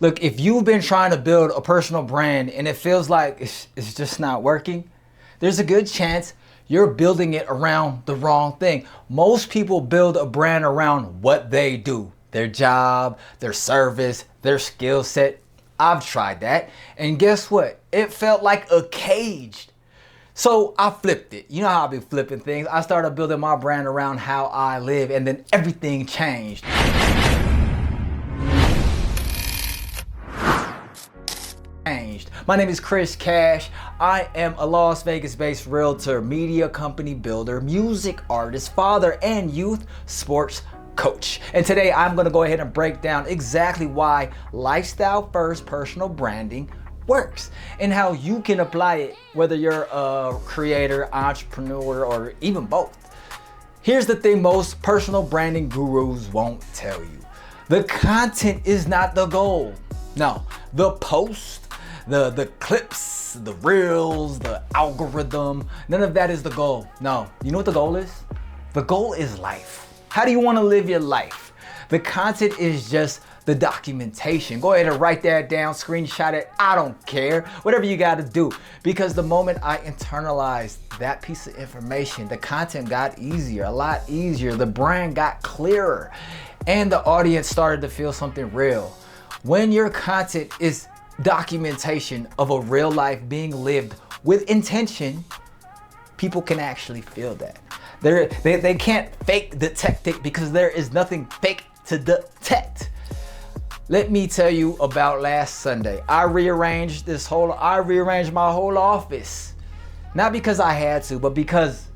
Look, if you've been trying to build a personal brand and it feels like it's just not working, there's a good chance you're building it around the wrong thing. Most people build a brand around what they do, their job, their service, their skill set. I've tried that, and guess what? It felt like a cage. So I flipped it. You know how I be flipping things. I started building my brand around how I live, and then everything changed. My name is Chris Cash. I am a Las Vegas-based realtor, media company builder, music artist, father, and youth sports coach. And today I'm gonna go ahead and break down exactly why lifestyle first personal branding works and how you can apply it whether you're a creator, entrepreneur, or even both. Here's the thing most personal branding gurus won't tell you. The content is not the goal. No, the post, the clips, the reels, the algorithm, none of that is the goal. No, you know what the goal is? The goal is life. How do you want to live your life? The content is just the documentation. Go ahead and write that down, screenshot it. I don't care, whatever you got to do. Because the moment I internalized that piece of information, the content got easier, a lot easier. The brand got clearer and the audience started to feel something real. When your content is documentation of a real life being lived with intention, people can actually feel that. They can't fake detect it because there is nothing fake to detect. Let me tell you about last Sunday. I rearranged my whole office. Not because I had to, but because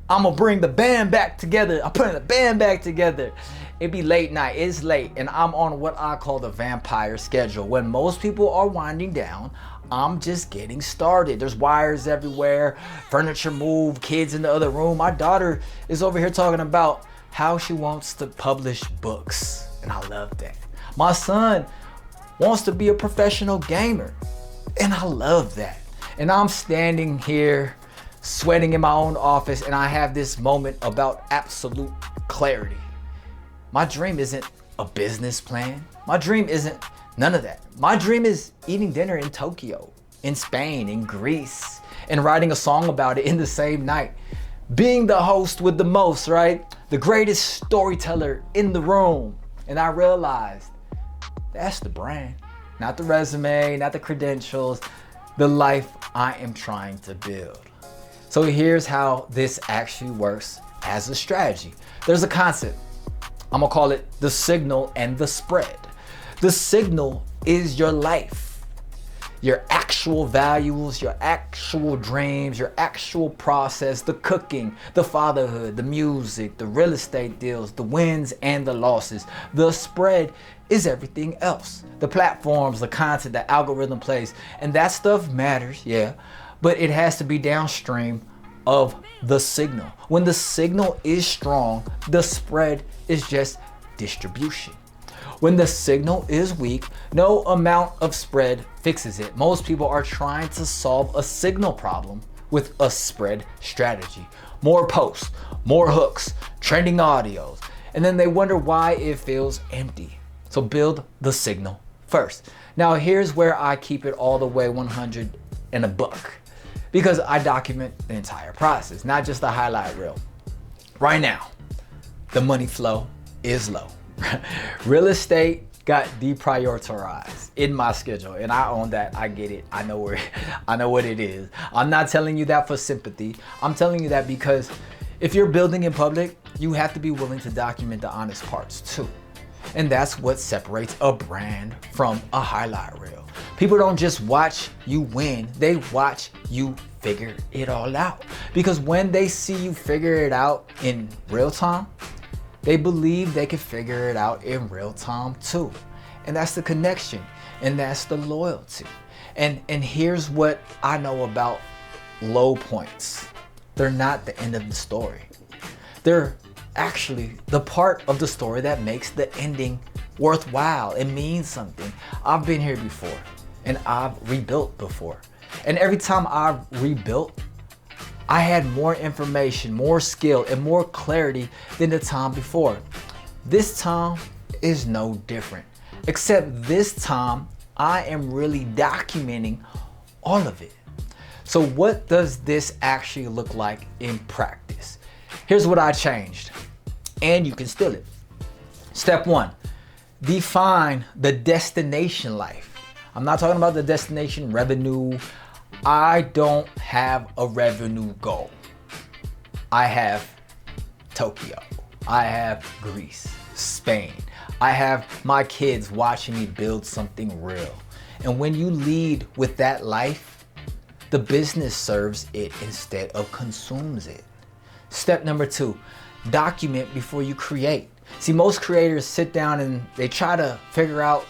I'm gonna bring the band back together. I'm putting the band back together. It'd be late night, it's late, and I'm on what I call the vampire schedule. When most people are winding down, I'm just getting started. There's wires everywhere, furniture moved, kids in the other room. My daughter is over here talking about how she wants to publish books, and I love that. My son wants to be a professional gamer, and I love that. And I'm standing here sweating in my own office, and I have this moment about absolute clarity. My dream isn't a business plan. My dream isn't none of that. My dream is eating dinner in Tokyo, in Spain, in Greece, and writing a song about it in the same night. Being the host with the most, right? The greatest storyteller in the room. And I realized that's the brand, not the resume, not the credentials, the life I am trying to build. So here's how this actually works as a strategy. There's a concept. I'm gonna call it the signal and the spread. The signal is your life, your actual values, your actual dreams, your actual process, the cooking, the fatherhood, the music, the real estate deals, the wins and the losses. The spread is everything else. The platforms, the content, the algorithm plays, and that stuff matters, yeah, but it has to be downstream of the signal. When the signal is strong, the spread is just distribution. When the signal is weak, no amount of spread fixes it. Most people are trying to solve a signal problem with a spread strategy. More posts, more hooks, trending audios, and then they wonder why it feels empty. So build the signal first. Now here's where I keep it all the way 100 in a book, because I document the entire process, not just the highlight reel. Right now, the money flow is low. Real estate got deprioritized in my schedule, and I own that. I get it. I know what it is. I'm not telling you that for sympathy. I'm telling you that because if you're building in public, you have to be willing to document the honest parts too. And that's what separates a brand from a highlight reel. People don't just watch you win, they watch you figure it all out. Because when they see you figure it out in real time, they believe they can figure it out in real time too. And that's the connection, and that's the loyalty. And here's what I know about low points. They're not the end of the story. They're actually the part of the story that makes the ending worthwhile. It means something. I've been here before, and I've rebuilt before. And every time I've rebuilt, I had more information, more skill, and more clarity than the time before. This time is no different. except this time I am really documenting all of it. So what does this actually look like in practice? Here's what I changed, and you can steal it. Step 1, define the destination life. I'm not talking about the destination revenue. I don't have a revenue goal. I have Tokyo. I have Greece, Spain. I have my kids watching me build something real. And when you lead with that life, the business serves it instead of consumes it. Step number 2, document before you create. See, most creators sit down and they try to figure out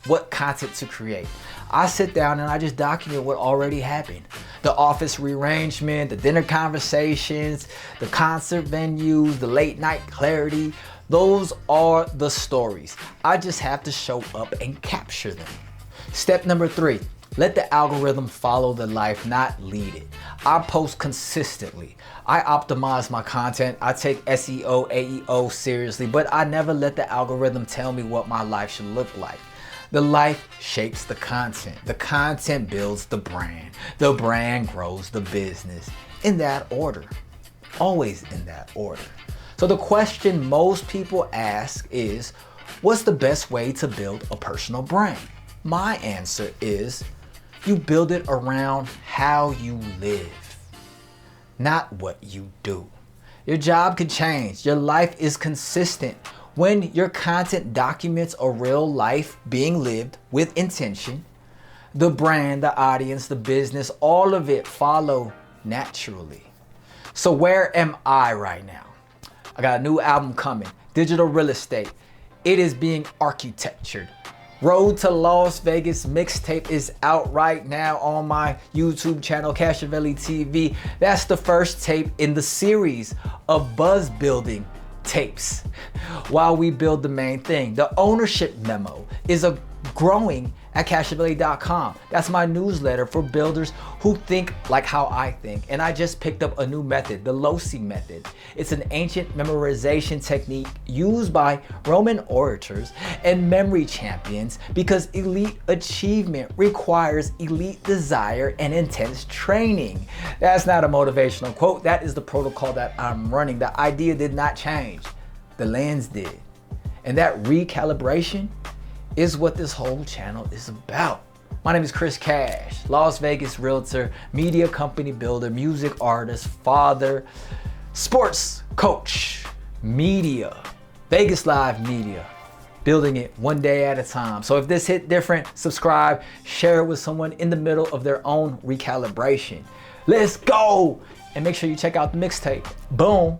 what content to create. I sit down and I just document what already happened. The office rearrangement, the dinner conversations, the concert venues, the late night clarity. Those are the stories. I just have to show up and capture them. Step number 3, let the algorithm follow the life, not lead it. I post consistently. I optimize my content. I take SEO, AEO seriously, but I never let the algorithm tell me what my life should look like. The life shapes the content builds the brand grows the business. In that order, always in that order. So the question most people ask is, what's the best way to build a personal brand? My answer is, you build it around how you live, not what you do. Your job could change, your life is consistent. When your content documents a real life being lived with intention, the brand, the audience, the business, all of it follow naturally. So where am I right now? I got a new album coming, Digital Real Estate. It is being architectured. Road to Las Vegas mixtape is out right now on my YouTube channel, Cashavelli TV. That's the first tape in the series of buzz building tapes while we build the main thing. The ownership memo is growing at cashavelli.com. That's my newsletter for builders who think like how I think. And I just picked up a new method, the LOSI method. It's an ancient memorization technique used by Roman orators and memory champions because elite achievement requires elite desire and intense training. That's not a motivational quote. That is the protocol that I'm running. The idea did not change. The lens did. And that recalibration is what this whole channel is about. My name is Chris Cash, Las Vegas realtor, media company builder, music artist, father, sports coach, media, Vegas Live media, building it one day at a time. So if this hit different, subscribe, share it with someone in the middle of their own recalibration. Let's go! And make sure you check out the mixtape. Boom.